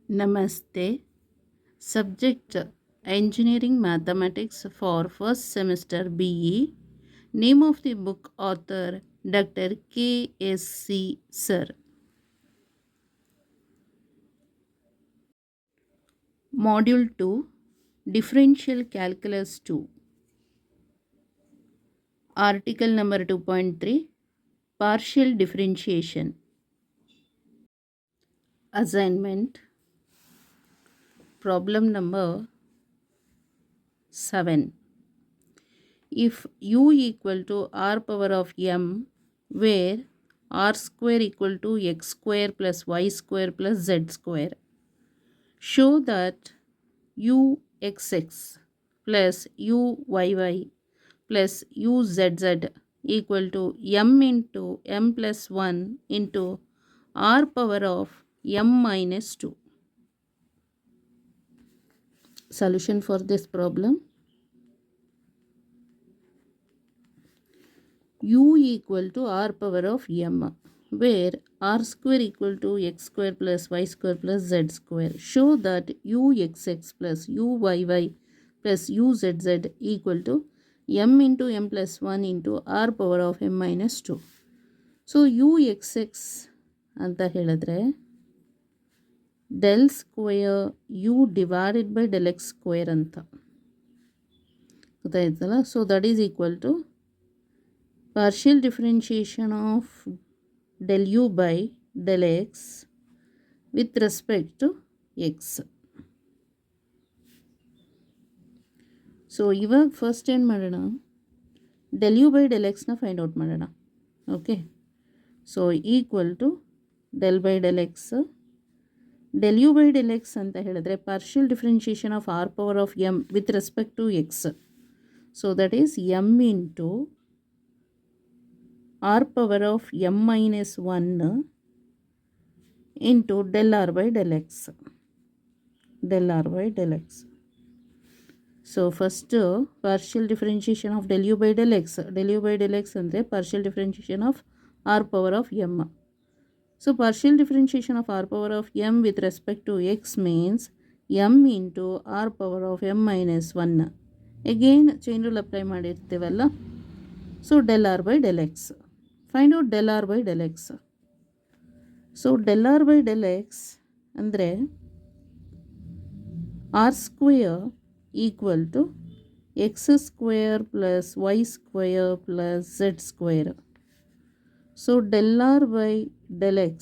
Namaste. Subject Engineering Mathematics for first semester BE. Name of the book author Dr. K.S.C. Sir. Module 2 Differential Calculus 2. Article number 2.3 Partial Differentiation. Assignment. Problem number 7. If u equal to r power of m, where r square equal to x square plus y square plus z square, show that uxx plus uyy plus uzz equal to m into m plus 1 into r power of m minus 2. Solution for this problem: u equal to r power of m, where r square equal to x square plus y square plus z square. Show that uxx plus uyy plus uzz equal to m into m plus 1 into r power of m minus 2. So uxx ಅಂತ ಹೇಳಿದ್ರೆ del square u divided by del x square ಅಂತ ಗೊತ್ತಾಯ್ತಲ್ಲ. So that is equal to partial differentiation of del u by del x with respect to x. So ಇವಾಗ first ಏನು ಮಾಡೋಣ, del u by del x ನ find out ಮಾಡೋಣ. Okay, so equal to del by del x. del u by del x ಅಂತ ಹೇಳಿದ್ರೆ partial differentiation of r power of m with respect to x. So that is m into r power of m minus 1 into del r by del x. Del r by del x. So first partial differentiation of del u by del x. Del u by del x ಅಂದರೆ partial differentiation of r power of m. So partial differentiation of r power of m with respect to x means m into r power of m minus 1. Again chain rule apply ಮಾಡಿರ್ತೀವಲ್ಲ. So del r by del x. Find out del r by del x. So del r by del x ಅಂದರೆ r square equal to x square plus y square plus z square. So del r by del x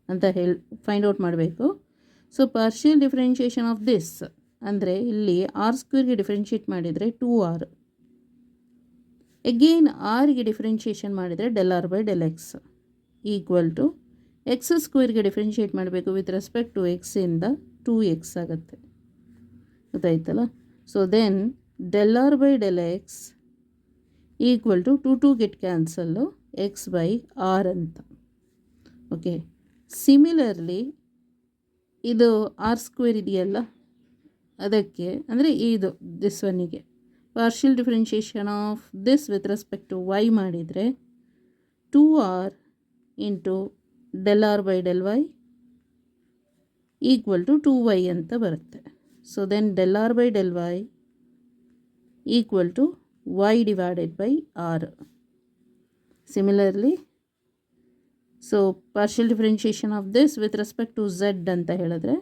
ಅಂತ find out ಮಾಡಬೇಕು. So partial differentiation of this ಅಂದರೆ ಇಲ್ಲಿ r ಸ್ಕ್ವೇರ್ಗೆ differentiate ಮಾಡಿದರೆ 2r. Again ಆರ್ಗೆ differentiation ಮಾಡಿದರೆ del r by del x equal to x ಸ್ಕ್ವೇರ್ಗೆ differentiate ಮಾಡಬೇಕು ವಿತ್ ರೆಸ್ಪೆಕ್ಟ್ ಟು ಎಕ್ಸಿಂದ 2x ಆಗುತ್ತೆ. ಗೊತ್ತಾಯ್ತಲ್ಲ. So then del r by del x equal to 2 get cancel x by r ಅಂತ. Okay, similarly ಇದು r square ಇದೆಯಲ್ಲ ಅದಕ್ಕೆ ಅಂದರೆ ಇದು ದಿಸ್ ಒನ್ನಿಗೆ partial differentiation of this with respect to y ಮಾಡಿದರೆ 2r into del r by del y equal to 2y ಅಂತ ಬರುತ್ತೆ. So then del r by del y equal to y divided by r. Similarly so partial differentiation of this with respect to z ಅಂತ ಹೇಳಿದ್ರೆ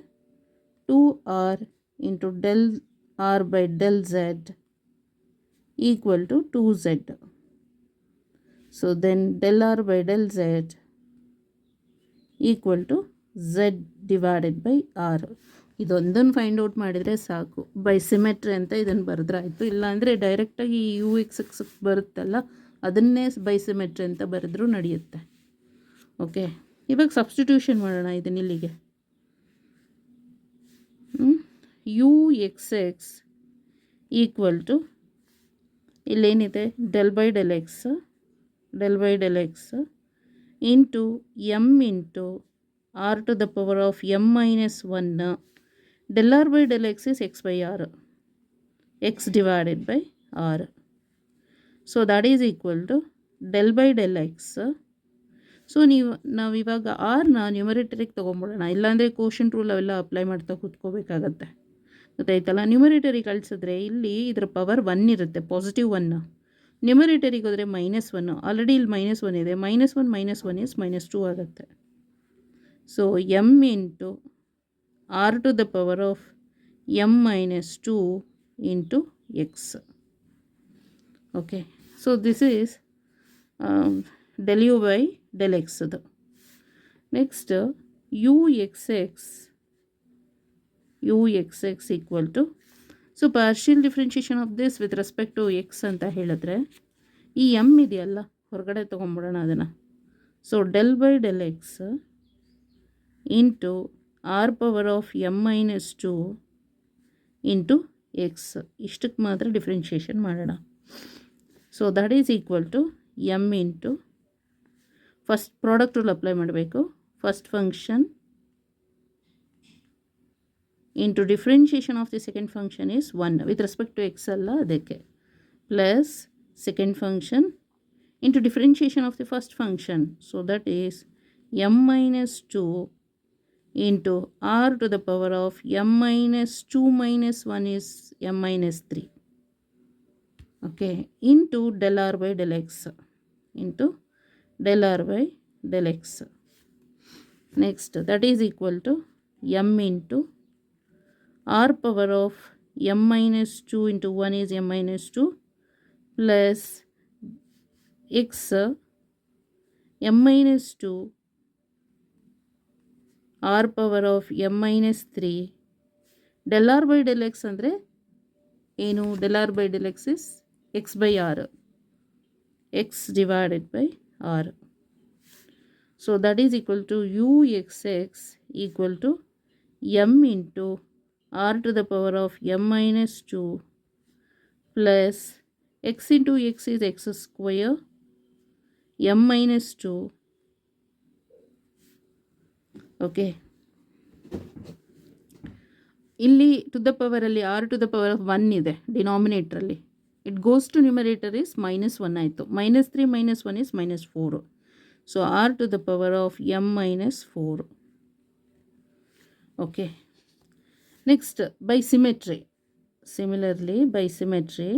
2r into del r by del z equal to 2z. So then del r by del z equal to z divided by r. ಇದೊಂದನ್ನು find out ಮಾಡಿದರೆ ಸಾಕು. By symmetry ಅಂತ ಇದನ್ನು ಬರೆದ್ರಾಯ್ತು. ಇಲ್ಲಾಂದರೆ ಡೈರೆಕ್ಟಾಗಿ you x X ಬರುತ್ತಲ್ಲ ಅದನ್ನೇ ಬೈ ಸಿಮೆಟ್ರಿ ಅಂತ ಬರೆದ್ರೂ ನಡೆಯುತ್ತೆ. ಓಕೆ, ಇವಾಗ ಸಬ್ಸ್ಟಿಟ್ಯೂಷನ್ ಮಾಡೋಣ ಇದನ್ನ ಇಲ್ಲಿಗೆ. U x x equal to ಇಲ್ಲೇನಿದೆ del by del x into m into r to the power of m minus 1. Del r by del x is x by r, x divided by r. So that is equal to del by del x. So ನಾವು ಇವಾಗ ಆರ್ನ ನ್ಯೂಮರೇಟರಿಗೆ ತೊಗೊಂಬಿಡೋಣ, ಇಲ್ಲಾಂದರೆ ಕೋಷನ್ rule ಅವೆಲ್ಲ apply ಮಾಡ್ತಾ ಕೂತ್ಕೋಬೇಕಾಗತ್ತೆ. ಗೊತ್ತಾಯ್ತಲ್ಲ. ನ್ಯೂಮರೇಟರಿಗೆ ಕಳಿಸಿದ್ರೆ ಇಲ್ಲಿ ಇದರ ಪವರ್ 1 ಇರುತ್ತೆ, ಪಾಸಿಟಿವ್ 1. ನ್ಯೂಮರೇಟರಿಗೆ ಹೋದರೆ -1. ಆಲ್ರೆಡಿ ಇಲ್ಲಿ -1 ಇದೆ. -1 ಇಸ್ -2 ಆಗುತ್ತೆ. So m into r to the power of m-2 into x. Okay, so this is del u by del x. Next uxx equal to, so partial differentiation of this with respect to x ಅಂತ ಹೇಳಿದ್ರೆ ಈ m ಇದೆಯಲ್ಲ ಹೊರಗಡೆ ತೊಗೊಂಬಿಡೋಣ ಅದನ್ನು. So del by del x into r power of m-2 into x, ಇಷ್ಟಕ್ಕೆ ಮಾತ್ರ differentiation ಮಾಡೋಣ. So that is equal to m into, first product rule apply ಮಾಡಬೇಕು. First function into differentiation of the second function is 1 with respect to x ಅಲ್ಲ ಅದಕ್ಕೆ, plus second function into differentiation of the first function. So that is m-2 into r to the power of m-2 - 1 is m-3. Okay, into del r by del x, into del r by del x. Next, that is equal to m into r power of m-2 into 1 is m-2 plus x m-2 r power of m-3. del r by del x ಅಂದರೆ ಏನು? del r by del x is x by r, x divided by r. So that is equal to uxx equal to m into r to the power of m-2 plus x into x is x square m-2. Okay, ಇಲ್ಲಿ to the ಪವರಲ್ಲಿ r to the power of 1 ಇದೆ ಡಿನಾಮಿನೇಟ್ರಲ್ಲಿ. It goes to numerator is -1 ಆಯಿತು. -3 - 1 is -4. So r to the power of m-4. Okay. Next, by symmetry. Similarly, by symmetry.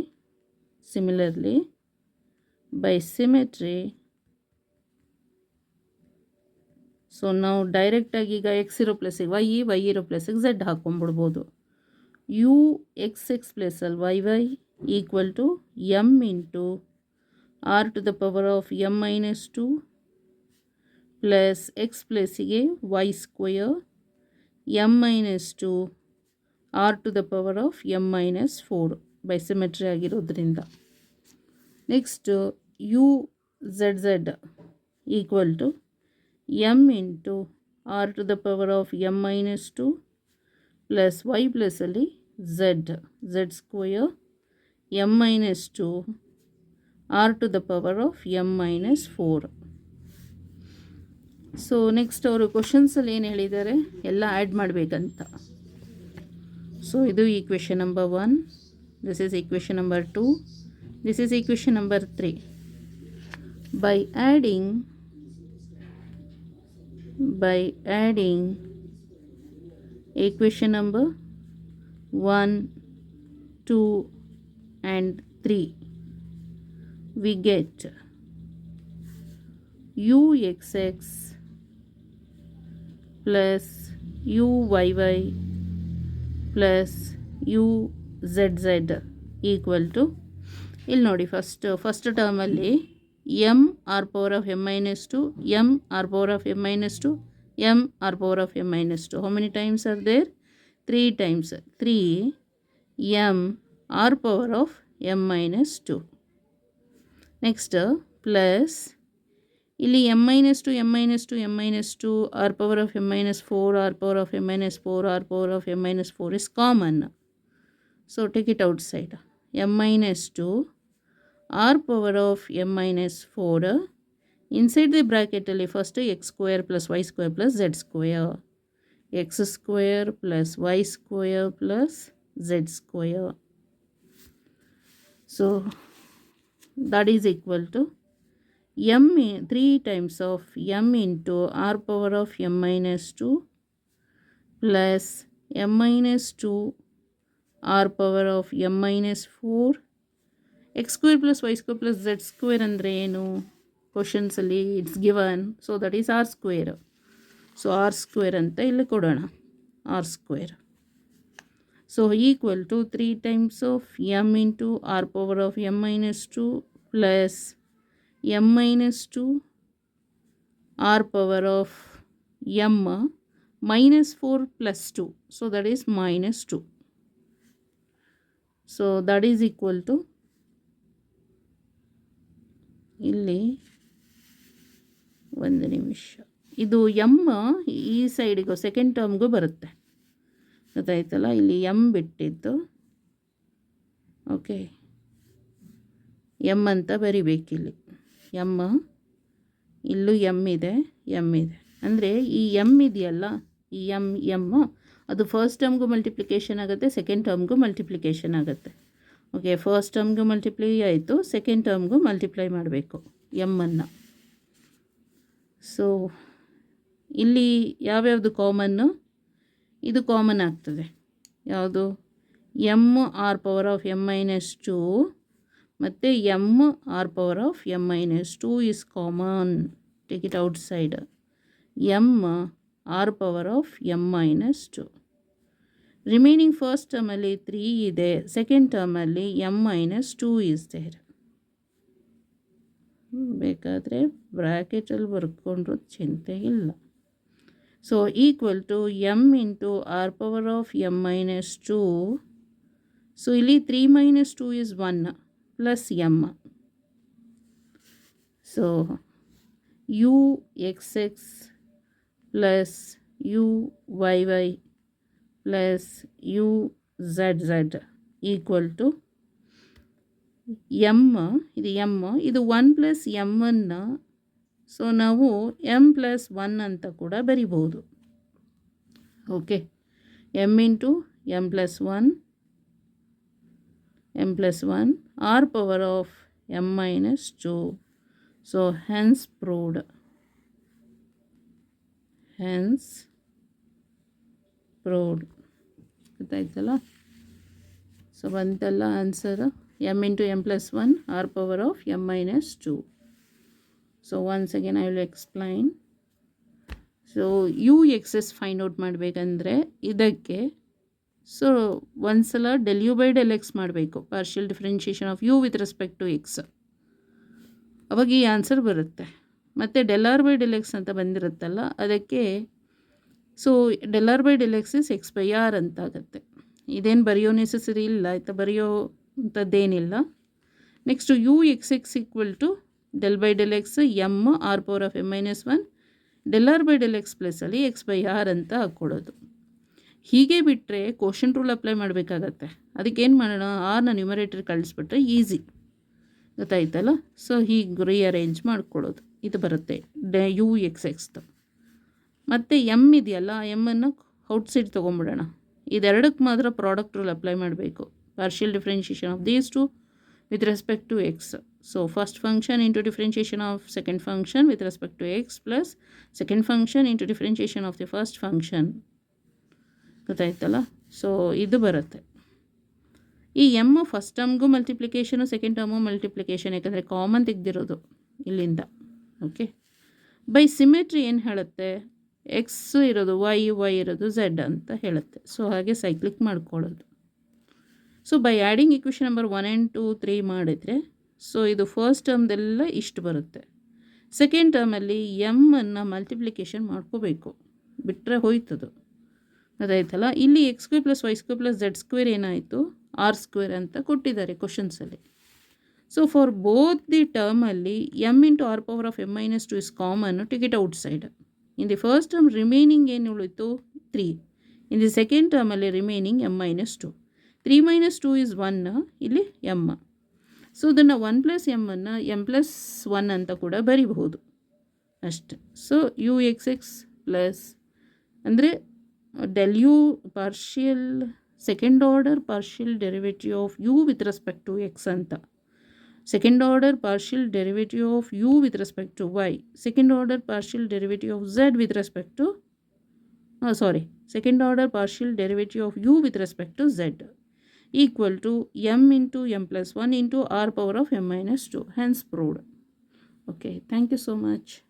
So now direct ಆಗಿ ಈಗ x ಇರೋ ಪ್ಲೇಸಿಗೆ y ಇರೋ ಪ್ಲೇಸಿಗೆ z ಹಾಕೊಂಡ್ಬಿಡ್ಬೋದು. uxx ಪ್ಲೇಸಲ್ಲಿ y equal to m into r to the power of m-2 plus x ಪ್ಲೇಸಿಗೆ y square m-2 r to the power of m-4 by symmetry ಆಗಿರೋದ್ರಿಂದ. Next uzz equal to m into r to the power of m-2 plus y ಪ್ಲಸಲ್ಲಿ z square m-2 r to the power of m-4. So next ಅವರು ಕ್ವಶನ್ಸಲ್ಲಿ ಏನು ಹೇಳಿದ್ದಾರೆ, ಎಲ್ಲ add ಮಾಡಬೇಕಂತ. So ಇದು equation number 1, this is equation number 2, this is equation number 3. By adding equation number 1, 2 and 3 we get uxx plus uyy plus uzz equal to, ಇಲ್ಲಿ ನೋಡಿ first ಟರ್ಮಲ್ಲಿ m r power of m-2, m r power of m-2, m r power of m-2. How many times are there? 3 times. 3 m r power of m-2. Next plus ಇಲ್ಲಿ m-2 r power of m-4, r power of m-4, r power of m-4 is common. So take it outside. m-2 r power of m-4 inside the ಬ್ರ್ಯಾಕೆಟಲ್ಲಿ first x square plus y square plus z square, x square plus y square plus z square. So that is equal to 3 times of m into r power of m minus 2 plus m minus 2 r power of m minus 4 x square plus y square plus z square ಅಂದರೆ ಏನು ಕ್ವಶನ್ಸಲ್ಲಿ it's given, so that is r square. So r square ಅಂತ ಇಲ್ಲಿ ಕೊಡೋಣ, r square. So equal to 3 times of m into r power of m minus 2 plus m minus 2 r power of m minus 4 plus 2. So that is minus 2. So that is equal to, ಇಲ್ಲಿ ಒಂದು ನಿಮಿಷ, ಇದು M ಈ ಸೈಡಿಗೂ second ಟರ್ಮ್ಗೂ ಬರುತ್ತೆ, ಗೊತ್ತಾಯ್ತಲ್ಲ. ಇಲ್ಲಿ M ಬಿಟ್ಟಿದ್ದು, okay, M ಅಂತ ಬರಿಬೇಕಿಲ್ಲಿ. ಎಮ್, ಇಲ್ಲೂ ಎಮ್ ಇದೆ, ಎಮ್ ಇದೆ. ಅಂದರೆ ಈ ಎಮ್ ಇದೆಯಲ್ಲ, ಈ ಎಮ್ ಅದು ಫಸ್ಟ್ ಟರ್ಮ್ಗೂ ಮಲ್ಟಿಪ್ಲಿಕೇಶನ್ ಆಗುತ್ತೆ, ಸೆಕೆಂಡ್ ಟರ್ಮ್ಗೂ ಮಲ್ಟಿಪ್ಲಿಕೇಶನ್ ಆಗುತ್ತೆ. ಓಕೆ, ಫಸ್ಟ್ ಟರ್ಮ್ಗೂ ಮಲ್ಟಿಪ್ಲೈ ಆಯಿತು, ಸೆಕೆಂಡ್ ಟರ್ಮ್ಗೂ ಮಲ್ಟಿಪ್ಲೈ ಮಾಡಬೇಕು ಎಮ್ಮನ್ನು. ಸೊ ಇಲ್ಲಿ ಯಾವ್ಯಾವುದು ಕಾಮನ್ನು, ಇದು ಕಾಮನ್ ಆಗ್ತದೆ. ಯಾವುದು? M r power of m minus 2 ಮತ್ತು m r power of m minus 2 is common. Take it outside. M r power of m minus 2. Remaining first ಟರ್ಮಲ್ಲಿ 3 ಇದೆ, ಸೆಕೆಂಡ್ ಟರ್ಮಲ್ಲಿ ಎಮ್ ಮೈನಸ್ 2 ಈಸ್ ದೇರ್. ಬೇಕಾದರೆ ಬ್ರ್ಯಾಕೆಟಲ್ಲಿ ಬರ್ಕೊಂಡ್ರೂ ಚಿಂತೆ ಇಲ್ಲ. So equal to m into r power of m minus 2. So ಇಲ್ಲಿ 3 minus 2 is 1 plus m. So u x x plus u y y plus u z z equal to m. ಇದು m, ಇದು 1 plus ಎಮ್ಮನ್ನು so ನಾವು m plus 1 ಅಂತ ಕೂಡ ಬರಿಬೋದು. Okay, m into m plus 1, m plus 1 r power of m minus 2. So hence proved. Hence proved. ಗೊತ್ತಾಯ್ತಲ್ಲ? So ಬಂತಲ್ಲ answer, m into m plus 1 r power of m minus 2. So once again I will explain. So you x's find out ಮಾಡಬೇಕಂದ್ರೆ ಇದಕ್ಕೆ so ಒಂದ್ಸಲ del u by del x ಮಾಡಬೇಕು, partial differentiation of u with respect to x. ಅವಾಗ ಈ answer ಬರುತ್ತೆ. ಮತ್ತು del r by del x ಅಂತ ಬಂದಿರುತ್ತಲ್ಲ, ಅದಕ್ಕೆ so del r by del x is x by r ಅಂತ ಆಗುತ್ತೆ. ಇದೇನು ಬರೆಯೋ ನೆಸೆಸರಿ ಇಲ್ಲ ಆಯಿತಾ, ಬರೆಯೋ ಅಂಥದ್ದೇನಿಲ್ಲ. Next u x x equal to del by del x m r power of m minus 1 del r by del x ಪ್ಲಸ್ಸಲ್ಲಿ x by r ಅಂತ ಹಾಕ್ಕೊಡೋದು. ಹೀಗೆ ಬಿಟ್ಟರೆ ಕೋಶನ್ ರೂಲ್ ಅಪ್ಲೈ ಮಾಡಬೇಕಾಗತ್ತೆ. ಅದಕ್ಕೇನು ಮಾಡೋಣ, ಆರ್ನ ನ್ಯೂಮರೇಟರ್ ಕಳಿಸ್ಬಿಟ್ರೆ ಈಸಿ, ಗೊತ್ತಾಯ್ತಲ್ಲ. ಸೊ ಹೀಗೆ ರೀಅರೇಂಜ್ ಮಾಡ್ಕೊಳ್ಳೋದು, ಇದು ಬರುತ್ತೆ ಯು ಎಕ್ಸ್ ಎಕ್ಸ್ದು. ಮತ್ತು ಎಮ್ ಇದೆಯಲ್ಲ, ಎಮ್ಮನ್ನು ಔಟ್ಸೈಡ್ ತೊಗೊಂಬಿಡೋಣ. ಇದೆರಡಕ್ಕೆ ಮಾತ್ರ ಪ್ರಾಡಕ್ಟ್ ರೂಲ್ ಅಪ್ಲೈ ಮಾಡಬೇಕು, partial differentiation of these two with respect to x. So first function into differentiation of second function with respect to x plus second function into differentiation of the first function. ಗೊತ್ತಾಯ್ತಲ್ಲ? So ಇದು ಬರುತ್ತೆ. ಈ m first ಟರ್ಮ್ಗೂ multiplication, second term multiplication, ಯಾಕಂದರೆ common ತೆಗೆದಿರೋದು ಇಲ್ಲಿಂದ. Okay, by symmetry ಏನು ಹೇಳುತ್ತೆ, ಎಕ್ಸ್ ಇರೋದು ವೈ, ವೈ ಇರೋದು ಝೆಡ್ ಅಂತ ಹೇಳುತ್ತೆ. ಸೊ ಹಾಗೆ ಸೈಕ್ಲಿಕ್ ಮಾಡ್ಕೊಳ್ಳೋದು. So by adding equation number 1 and 2 3 ಮಾಡಿದರೆ ಸೊ ಇದು ಫಸ್ಟ್ ಟರ್ಮ್ದೆಲ್ಲ ಇಷ್ಟು ಬರುತ್ತೆ. ಸೆಕೆಂಡ್ ಟರ್ಮಲ್ಲಿ ಎಮ್ಮನ್ನು ಮಲ್ಟಿಪ್ಲಿಕೇಶನ್ ಮಾಡ್ಕೋಬೇಕು, ಬಿಟ್ಟರೆ ಹೋಯ್ತದು, ಅದಾಯ್ತಲ್ಲ. ಇಲ್ಲಿ x square plus y square plus z square ಏನಾಯಿತು, ಆರ್ ಸ್ಕ್ವೇರ್ ಅಂತ ಕೊಟ್ಟಿದ್ದಾರೆ ಕ್ವಶನ್ಸಲ್ಲಿ. ಸೊ ಫಾರ್ ಬೋತ್ ದಿ ಟರ್ಮಲ್ಲಿ m into r power of m minus 2 is common, take it outside. In the first term remaining ಏನು ಉಳಿತು 3, in the second ಟರ್ಮಲ್ಲಿ remaining m minus 2. 3 minus 2 is 1, ಇಲ್ಲಿ M. So ಇದನ್ನು 1 plus ಎಮ್ಮನ್ನು M plus 1 ಅಂತ ಕೂಡ ಬರಿಬಹುದು ಅಷ್ಟೆ. So u x x plus ಅಂದರೆ del u partial second order partial derivative of u with respect to x ಅಂತ. Second order partial derivative of u with respect to y. Second order partial derivative of z with respect to, second order partial derivative of u with respect to z equal to m into m plus 1 into r power of m minus 2. Hence proved. Okay, thank you so much.